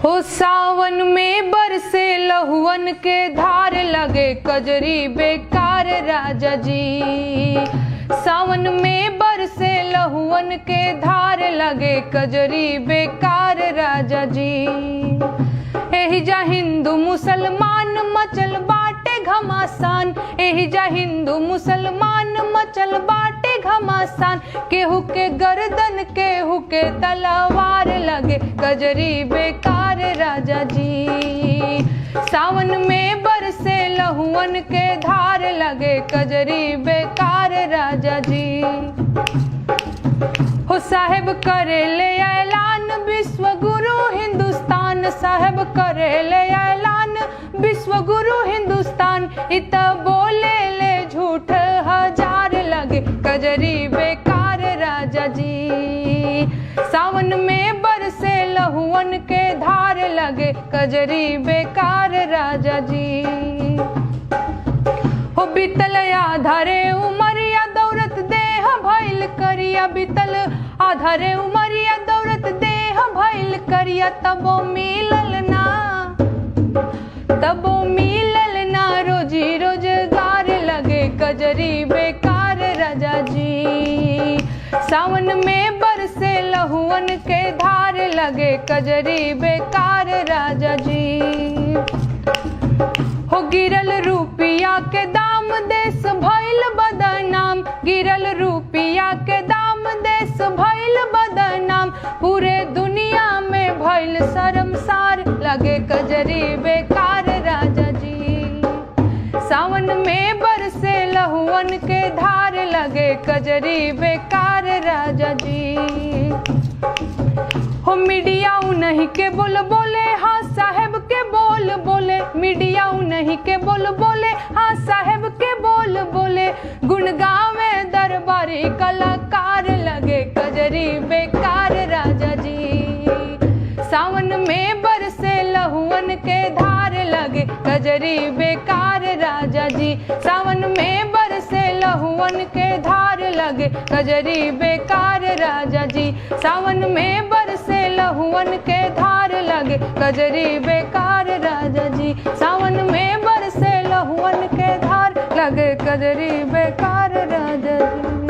हो सावन में बरसे लहुअन के धार लगे कजरी बेकार राजा जी। सावन में बरसे लहुअन के धार लगे कजरी बेकार राजा जी। एहिजा हिंदू मुसलमान मचल बाटे घमासान, एहिजा हिंदू मुसलमान मचल बाटे घमासान। केहू के गर्दन केहू के तलवार लगे कजरी बेकार राजा जी। सावन में बरसे लहुअन के धार लगे कजरी बेकार राजा जी। हो साहेब करेले ऐलान विश्व गुरु हिंदुस्तान, साहेब करेले ऐलान विश्व गुरु हिंदुस्तान। इत बोले ले झूठ हजार लगे कजरी बेकार राजा जी। सावन में बरसे लहुअन के धार लगे कजरी बेकार राजा जी। हो बीतल आधारे उमरिया दौरत देह भइल करिया, बीतल आधारे उमरिया दौरत देह भइल करिया। तबो मिलल ना रोजी रोजगार लगे कजरी बेकार राजा जी। सावन में बरसे लहुअन के धार लगे कजरी बेकार राजा जी। हो गिरल रुपिया के दाम देश भइल बदनाम, गिरल रुपिया के दाम देश भइल बदनाम। पूरे दुनिया में भइल शर्मसार लगे कजरी बेकार राजा जी। सावन में बरसे लहुअन के धार लगे कजरी बेकार राजा जी। हो मीडिया उन्हीं के बोल बोले, हाँ साहेब के बोल बोले, मीडिया उन्हीं के बोल बोले, हाँ साहेब के बोल बोले। गुण गावे दरबारी कलाकार लगे कजरी बेकार राजा जी। सावन में बरसे लहुअन के धार लगे कजरी बेकार राजा जी। सावन में बरसे लहुअन के धार लगे कजरी बेकार राजा जी। सावन में बरसे लहुअन के धार लगे कजरी बेकार राजा जी। सावन में बरसे लहुअन के धार लगे कजरी बेकार राजा जी।